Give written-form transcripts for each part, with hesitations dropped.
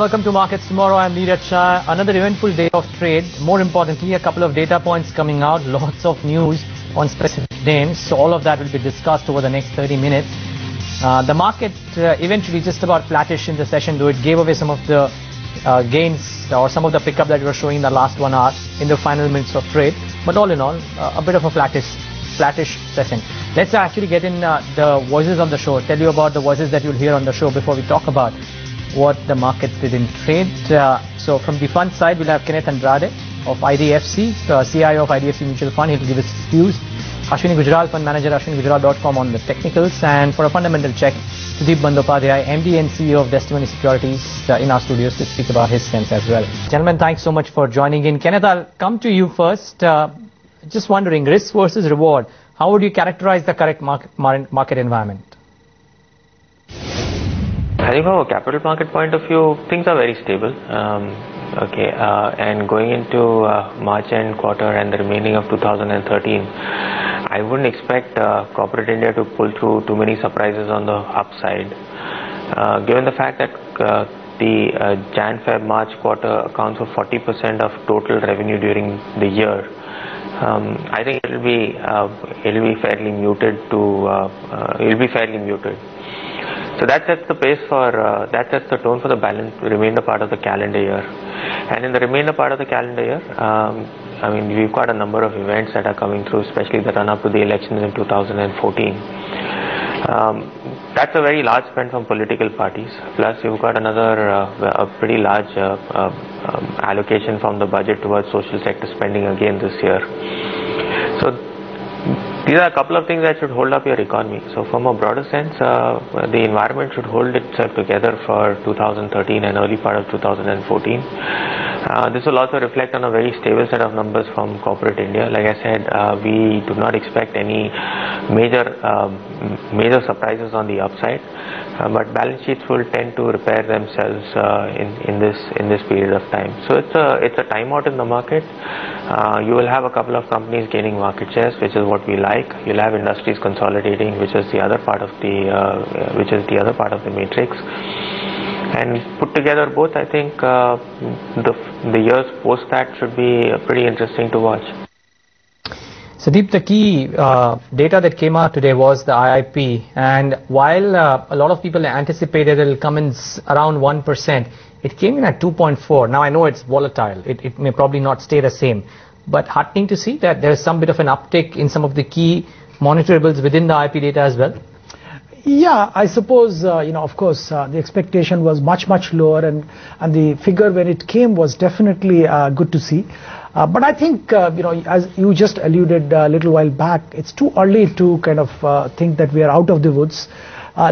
Welcome to Markets Tomorrow. I'm Neeraj Shah. Another eventful day of trade. More importantly, a couple of data points coming out. Lots of news on specific names. So all of that will be discussed over the next 30 minutes. The market eventually just about flattish in the session, though it gave away some of the gains or some of the pickup that we were showing in the last 1 hour in the final minutes of trade. But all in all, a bit of a flattish session. Let's actually get in the voices on the show. Tell you about the voices that you'll hear on the show before we talk about what the markets did in trade. So from the fund side, we'll have Kenneth Andrade of IDFC, CIO of IDFC Mutual Fund. He'll give us his views. Ashwini Gujral, fund manager, ashwinigujral.com on the technicals. And for a fundamental check, Sudeep Bandyopadhyay, MD and CEO of Testimony Securities in our studios to speak about his sense as well. Gentlemen, thanks so much for joining in. Kenneth, I'll come to you first. Just wondering, risk versus reward, how would you characterize the correct market environment? I think from a capital market point of view, things are very stable. And going into March end quarter and the remaining of 2013, I wouldn't expect corporate India to pull through too many surprises on the upside. Given the fact that the Jan-Feb-March quarter accounts for 40% of total revenue during the year, I think it'll be fairly muted. So that sets the pace for that sets the tone for the remainder part of the calendar year. And in the remainder part of the calendar year, we've got a number of events that are coming through, especially the run-up to the elections in 2014. That's a very large spend from political parties. Plus, you've got a pretty large allocation from the budget towards social sector spending again this year. So these are a couple of things that should hold up your economy. So from a broader sense, the environment should hold itself together for 2013 and early part of 2014. This will also reflect on a very stable set of numbers from corporate India. Like I said, we do not expect any major surprises on the upside, but balance sheets will tend to repair themselves in this period of time. So it's a timeout in the market. You will have a couple of companies gaining market shares, which is what we like. You'll have industries consolidating, which is the other part of the matrix. And put together both, I think the years post that should be pretty interesting to watch. Sudeep, the key data that came out today was the IIP, and while a lot of people anticipated it will come in around 1%, it came in at 2.4. Now I know it's volatile, it may probably not stay the same, but heartening to see that there is some bit of an uptick in some of the key monitorables within the IIP data as well. Yeah, I suppose, of course, the expectation was much lower, and the figure when it came was definitely good to see. But I think, as you just alluded a little while back, it's too early to kind of think that we are out of the woods.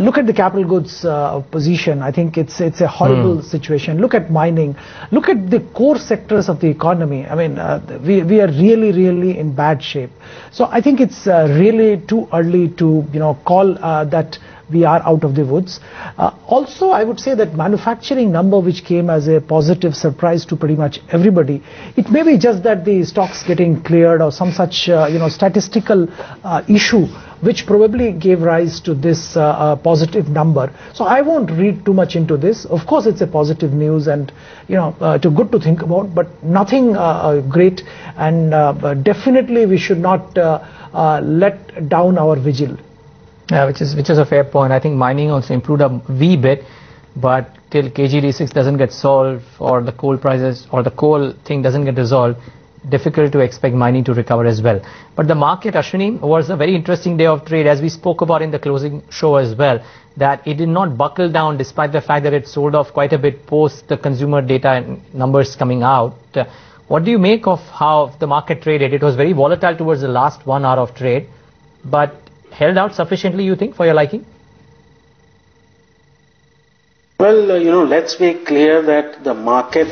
Look at the capital goods position. I think it's a horrible situation. Look at mining. Look at the core sectors of the economy. I mean, we are really in bad shape. So I think it's really too early to call that we are out of the woods. Also, I would say that manufacturing number, which came as a positive surprise to pretty much everybody, it may be just that the stocks getting cleared or some such statistical issue which probably gave rise to this positive number. So I won't read too much into this. Of course, it's a positive news and good to think about, but nothing great, and definitely we should not let down our vigil. Yeah, which is a fair point. I think mining also improved a wee bit, but till KGD6 doesn't get solved, or the coal prices or the coal thing doesn't get resolved, difficult to expect mining to recover as well. But the market, Ashwini, was a very interesting day of trade, as we spoke about in the closing show as well, that it did not buckle down despite the fact that it sold off quite a bit post the consumer data and numbers coming out. What do you make of how the market traded? It was very volatile towards the last 1 hour of trade, but held out sufficiently, you think, for your liking? Well, let's be clear that the market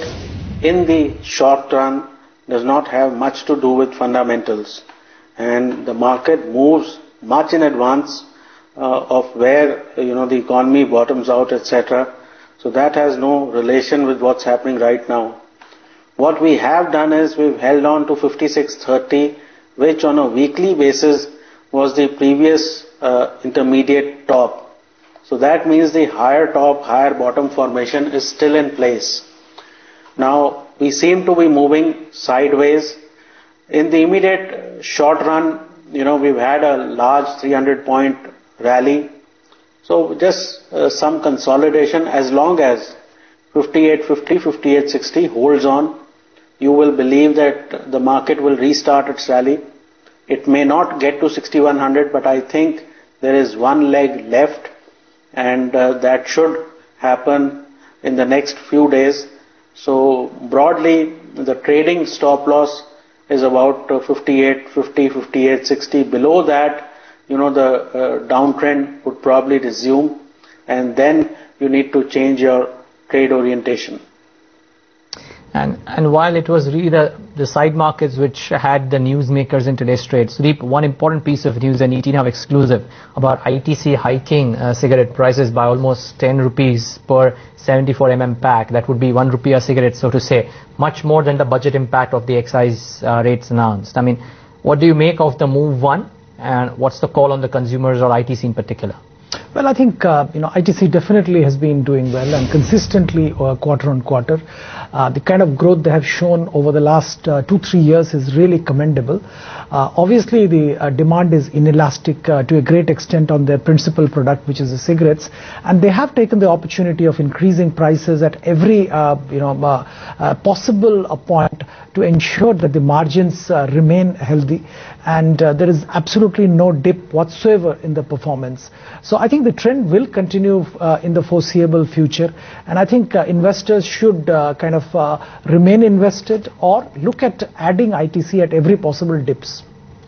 in the short run does not have much to do with fundamentals, and the market moves much in advance of where the economy bottoms out, etc. So that has no relation with what's happening right now. What we have done is we've held on to 56.30, which on a weekly basis was the previous intermediate top. So that means the higher top, higher bottom formation is still in place. Now, we seem to be moving sideways. In the immediate short run, we've had a large 300-point rally. So just some consolidation. As long as 58.50, 58.60 holds on, you will believe that the market will restart its rally. It may not get to 6100, but I think there is one leg left, and that should happen in the next few days. So broadly, the trading stop loss is about 58.50, 58.60. Below that, the downtrend would probably resume, and then you need to change your trade orientation. And while it was really the side markets which had the newsmakers in today's trade, Sudeep, one important piece of news, and ET Now exclusive, about ITC hiking cigarette prices by almost 10 rupees per 74 mm pack. That would be 1 rupee a cigarette, so to say, much more than the budget impact of the excise rates announced. I mean, what do you make of the move one, and what's the call on the consumers or ITC in particular? Well, I think ITC definitely has been doing well and consistently quarter on quarter. The kind of growth they have shown over the last 2-3 years is really commendable. Obviously, the demand is inelastic to a great extent on their principal product, which is the cigarettes, and they have taken the opportunity of increasing prices at every possible point to ensure that the margins remain healthy, and there is absolutely no dip whatsoever in the performance. So I think the trend will continue in the foreseeable future, and I think investors should remain invested or look at adding ITC at every possible dips.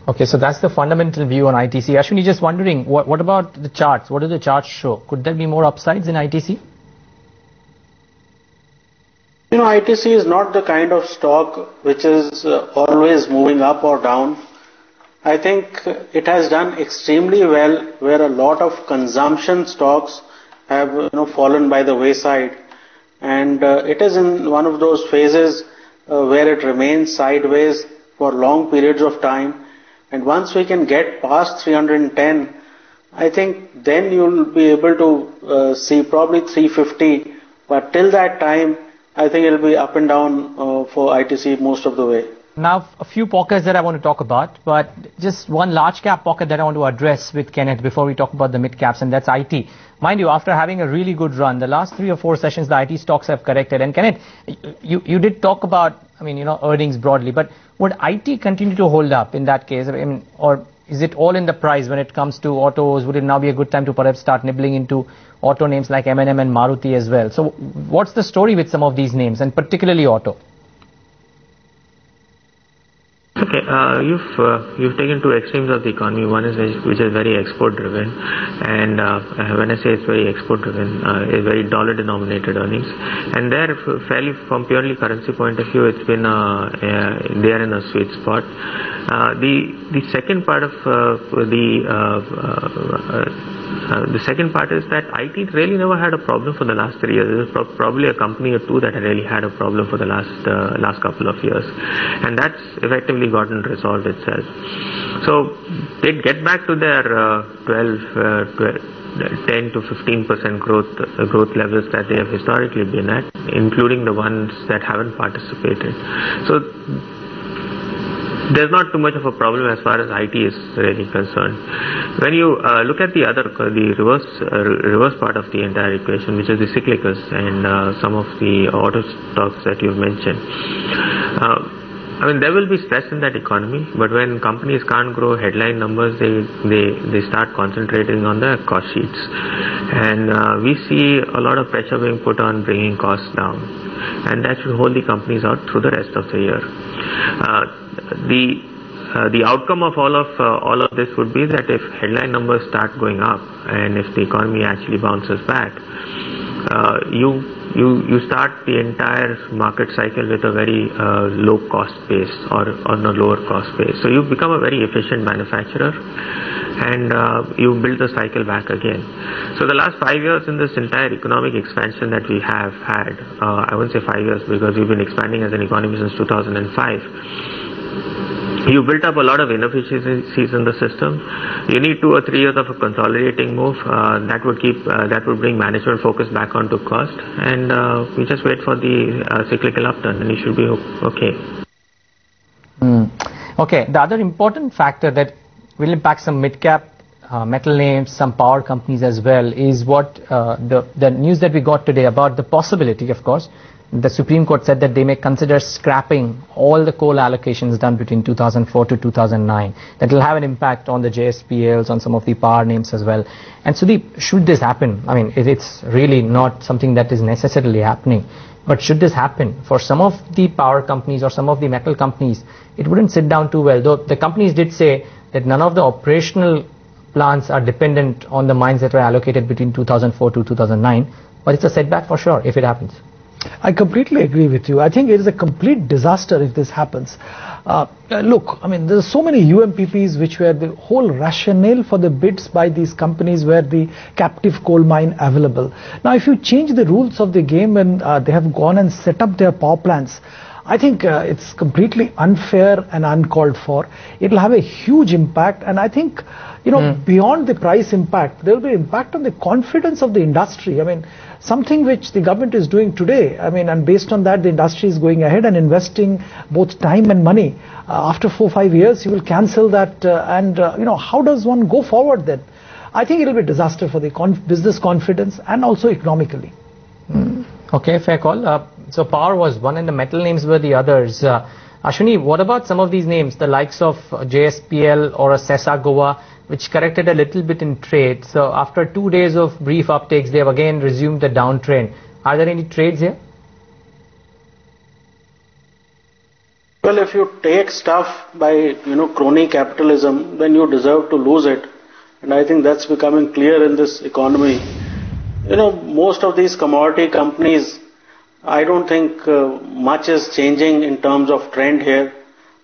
Okay, so that's the fundamental view on ITC. Ashwini, just wondering, what about the charts? What do the charts show? Could there be more upsides in ITC? ITC is not the kind of stock which is always moving up or down. I think it has done extremely well where a lot of consumption stocks have fallen by the wayside, and it is in one of those phases where it remains sideways for long periods of time, and once we can get past 310, I think then you'll be able to see probably 350, but till that time I think it'll be up and down for ITC most of the way. Now, a few pockets that I want to talk about, but just one large cap pocket that I want to address with Kenneth before we talk about the mid caps, and that's IT. Mind you, after having a really good run, the last 3 or 4 sessions, the IT stocks have corrected. And Kenneth, you did talk about, earnings broadly, but would IT continue to hold up in that case? Or is it all in the price when it comes to autos? Would it now be a good time to perhaps start nibbling into auto names like M&M and Maruti as well? So what's the story with some of these names, and particularly auto? Okay, you've taken two extremes of the economy. One is which is very export driven, and when I say it's very export driven, it's very dollar denominated earnings, and there fairly from purely currency point of view, it's been they are in a sweet spot. The second part of the second part is that IT really never had a problem for the last 3 years. There's probably a company or two that really had a problem for the last couple of years, and that's effectively gotten resolved itself. So they'd get back to their 10 to 15% growth levels that they have historically been at, including the ones that haven't participated. So there's not too much of a problem as far as IT is really concerned. When you look at the reverse part of the entire equation, which is the cyclicals and some of the auto stocks that you've mentioned, there will be stress in that economy, but when companies can't grow headline numbers, they start concentrating on the cost sheets, and we see a lot of pressure being put on bringing costs down, and that should hold the companies out through the rest of the year. The outcome of all of this would be that if headline numbers start going up and if the economy actually bounces back, you start the entire market cycle with a very low cost base or on a lower cost base. So you become a very efficient manufacturer, and you build the cycle back again. So the last 5 years in this entire economic expansion that we have had, I wouldn't say 5 years because we've been expanding as an economy since 2005. you built up a lot of inefficiencies in the system. You need 2 or 3 years of a consolidating move that would bring management focus back onto cost, and we just wait for the cyclical upturn, and you should be okay. Okay, the other important factor that will impact some mid-cap metal names, some power companies as well, is what the news that we got today about the possibility, of course. The Supreme Court said that they may consider scrapping all the coal allocations done between 2004 to 2009. That will have an impact on the JSPLs, on some of the power names as well. And Sudeep, should this happen? I mean, it's really not something that is necessarily happening. But should this happen for some of the power companies or some of the metal companies, it wouldn't sit down too well. Though the companies did say that none of the operational plants are dependent on the mines that were allocated between 2004 to 2009. But it's a setback for sure if it happens. I completely agree with you. I think it is a complete disaster if this happens. Look, I mean, there's so many UMPPs which were the whole rationale for the bids by these companies were the captive coal mine available. Now, if you change the rules of the game and they have gone and set up their power plants, I think it's completely unfair and uncalled for. It will have a huge impact, and I think, you know, beyond the price impact, there will be impact on the confidence of the industry. I mean, something which the government is doing today, I mean, and based on that, the industry is going ahead and investing both time and money. After 4 or 5 years, you will cancel that, you know, how does one go forward then? I think it will be a disaster for the business confidence and also economically. Okay, fair call. So power was one and the metal names were the others. Ashwini, what about some of these names, the likes of JSPL or a Sesa Goa, which corrected a little bit in trade? So after 2 days of brief uptakes, they have again resumed the downtrend. Are there any trades here? Well, if you take stuff by, you know, crony capitalism, then you deserve to lose it. And I think that's becoming clear in this economy. You know, most of these commodity companies, I don't think much is changing in terms of trend here.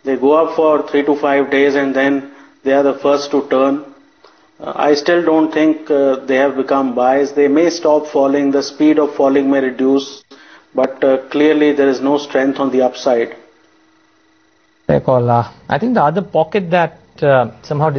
They go up for 3 to 5 days and then they are the first to turn. I still don't think they have become buys. They may stop falling, the speed of falling may reduce, but clearly there is no strength on the upside. Fair call. I think the other pocket that somehow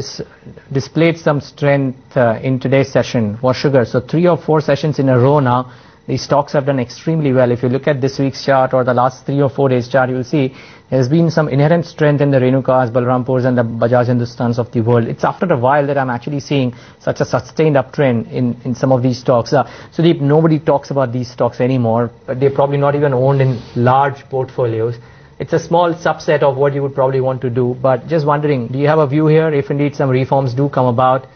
displayed some strength in today's session was sugar. So 3 or 4 sessions in a row now, these stocks have done extremely well. If you look at this week's chart or the last 3 or 4 days chart, you will see there's been some inherent strength in the Renukas, Balrampurs and the Bajaj Hindustans of the world. It's after a while that I'm actually seeing such a sustained uptrend in some of these stocks. Sudeep, nobody talks about these stocks anymore, but they're probably not even owned in large portfolios. It's a small subset of what you would probably want to do, but just wondering, do you have a view here if indeed some reforms do come about?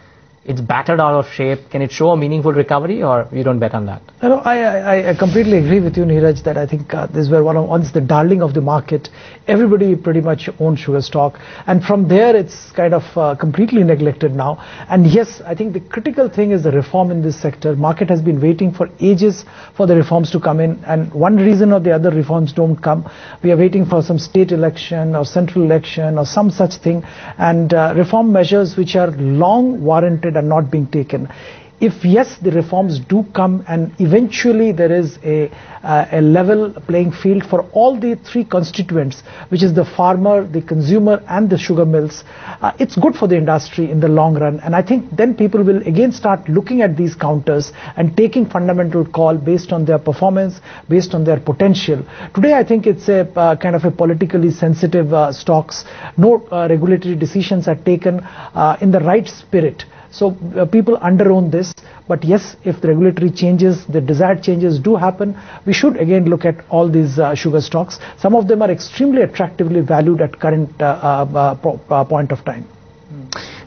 It's battered out of shape. Can it show a meaningful recovery, or you don't bet on that? No, I completely agree with you, Neeraj, that I think this were once the darling of the market. Everybody pretty much owned sugar stock, and from there it's kind of completely neglected now. And yes, I think the critical thing is the reform in this sector. Market has been waiting for ages for the reforms to come in, and one reason or the other reforms don't come. We are waiting for some state election or central election or some such thing, and reform measures which are long warranted are not being taken. If yes, the reforms do come and eventually there is a level playing field for all the 3 constituents, which is the farmer, the consumer and the sugar mills, it's good for the industry in the long run. And I think then people will again start looking at these counters and taking fundamental call based on their performance, based on their potential. Today I think it's a kind of a politically sensitive stocks. No regulatory decisions are taken in the right spirit. So people under-own this, but yes, if the regulatory changes, the desired changes do happen, we should again look at all these sugar stocks. Some of them are extremely attractively valued at current point of time.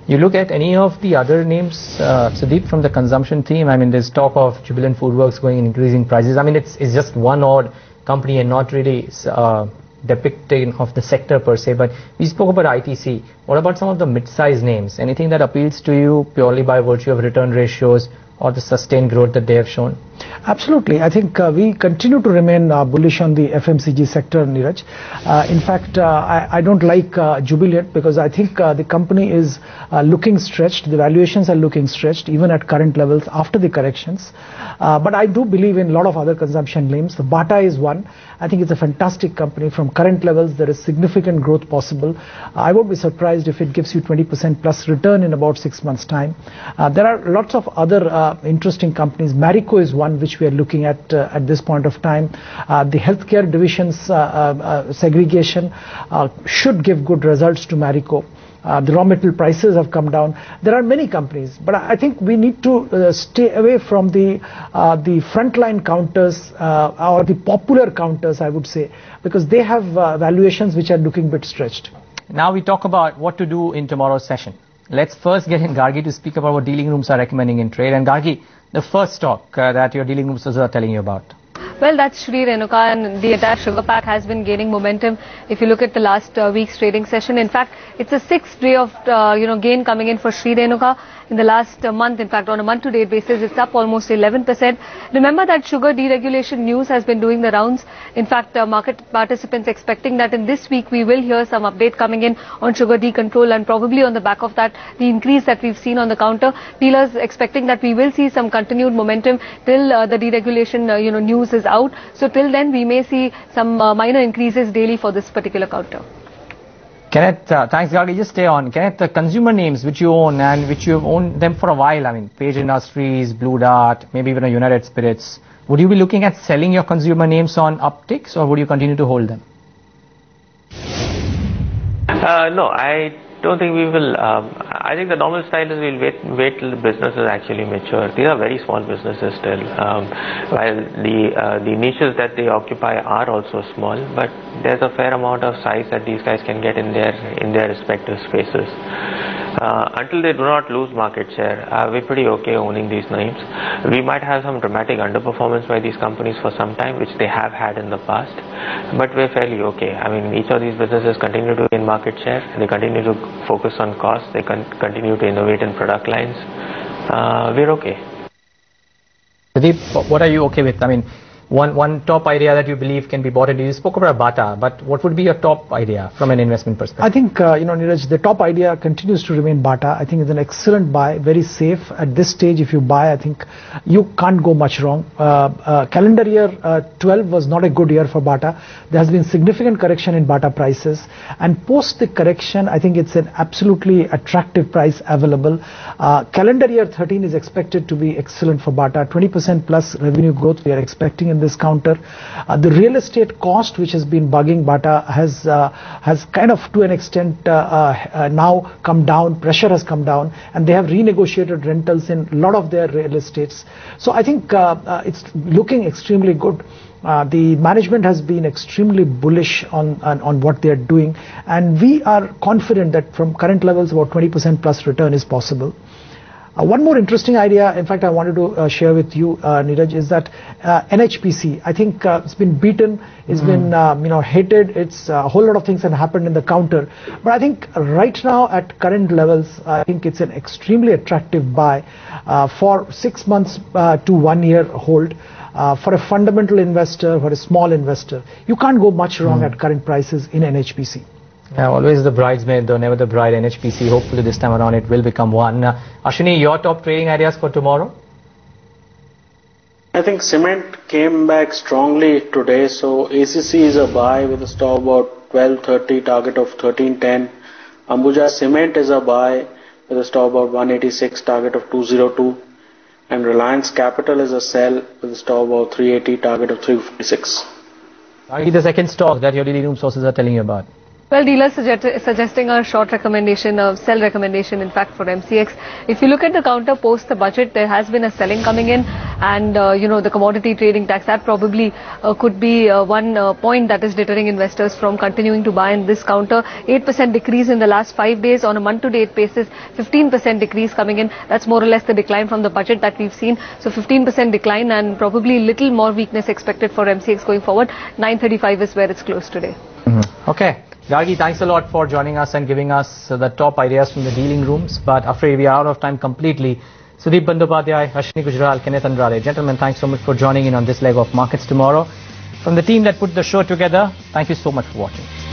You look at any of the other names, Sudeep, from the consumption theme. I mean, there's talk of Jubilant Foodworks going and increasing prices. I mean, it's just one odd company and not really depicting of the sector per se, but we spoke about ITC. What about some of the mid-sized names? Anything that appeals to you purely by virtue of return ratios or the sustained growth that they have shown? Absolutely. I think we continue to remain bullish on the FMCG sector, Neeraj. In fact, I don't like Jubilant because I think the company is looking stretched. The valuations are looking stretched even at current levels after the corrections. But I do believe in a lot of other consumption names. Bata is one. I think it's a fantastic company. From current levels, there is significant growth possible. I won't be surprised if it gives you 20% plus return in about 6 months' time. There are lots of other interesting companies. Marico is one which we are looking at this point of time. The healthcare division's segregation should give good results to Marico. The raw material prices have come down. There are many companies, but I think we need to stay away from the frontline counters or the popular counters, I would say, because they have valuations which are looking a bit stretched. Now we talk about what to do in tomorrow's session. Let's first get in Gargi to speak about what dealing rooms are recommending in trade. And Gargi, the first stock that your dealing rooms are telling you about. Well, that's Sri Renuka, and the entire sugar pack has been gaining momentum. If you look at the last week's trading session, in fact, it's a 6th day of gain coming in for Sri Renuka. In the last month, in fact, on a month-to-date basis, it's up almost 11%. Remember that sugar deregulation news has been doing the rounds. In fact, market participants expecting that in this week we will hear some update coming in on sugar decontrol, and probably on the back of that, the increase that we've seen on the counter. Dealers expecting that we will see some continued momentum till the deregulation news is out. So till then, we may see some minor increases daily for this particular counter. Kenneth, thanks Gargi, just stay on. Kenneth, the consumer names which you own and which you have owned them for a while, I mean, Page Industries, Blue Dart, maybe even a United Spirits, would you be looking at selling your consumer names on upticks, or would you continue to hold them? No, I don't think we will. I think the normal style is we'll wait till the businesses actually mature. These are very small businesses still. While the niches that they occupy are also small, but there's a fair amount of size that these guys can get in their respective spaces. Until they do not lose market share, we're pretty okay owning these names. We might have some dramatic underperformance by these companies for some time, which they have had in the past, but we're fairly okay. I mean, each of these businesses continue to gain market share. They continue to focus on cost. They continue to innovate in product lines. We're okay. Pradeep, what are you okay with? I mean, one top idea that you believe can be bought into. You spoke about Bata, but what would be your top idea from an investment perspective? I think, Neeraj, the top idea continues to remain Bata. I think it's an excellent buy, very safe. At this stage, if you buy, I think you can't go much wrong. Calendar year 12 was not a good year for Bata. There has been significant correction in Bata prices. And post the correction, I think it's an absolutely attractive price available. Calendar year 13 is expected to be excellent for Bata. 20% plus revenue growth we are expecting in this counter. The real estate cost, which has been bugging Bata, has kind of to an extent now come down. Pressure has come down, and they have renegotiated rentals in a lot of their real estates. So I think it's looking extremely good. The management has been extremely bullish on what they are doing, and we are confident that from current levels about 20% plus return is possible. One more interesting idea, in fact, I wanted to share with you, Neeraj, is that NHPC, I think it's been beaten, it's been hated, it's a whole lot of things have happened in the counter. But I think right now at current levels, I think it's an extremely attractive buy for 6 months to 1 year hold. For a fundamental investor, for a small investor, you can't go much wrong at current prices in NHPC. Yeah, always the bridesmaid, though never the bride. NHPC, hopefully this time around it will become one. Ashwini, your top trading ideas for tomorrow? I think cement came back strongly today, so ACC is a buy with a stop about 12.30, target of 13.10. Ambuja Cement is a buy with a stop about 186, target of 202. And Reliance Capital is a sell with a stop about 380, target of 356. The second stock that your dealing room sources are telling you about. Well, dealers suggesting a short recommendation, a sell recommendation, in fact, for MCX. If you look at the counter post the budget, there has been a selling coming in, and the commodity trading tax, that probably could be one point that is deterring investors from continuing to buy in this counter. 8% decrease in the last 5 days on a month-to-date basis, 15% decrease coming in. That's more or less the decline from the budget that we've seen. So 15% decline, and probably little more weakness expected for MCX going forward. 935 is where it's closed today. Okay. Gargi, thanks a lot for joining us and giving us the top ideas from the dealing rooms. But afraid we are out of time completely. Sudeep Bandyopadhyay, Ashwini Gujral, Kenneth Andrade. Gentlemen, thanks so much for joining in on this leg of Markets Tomorrow. From the team that put the show together, thank you so much for watching.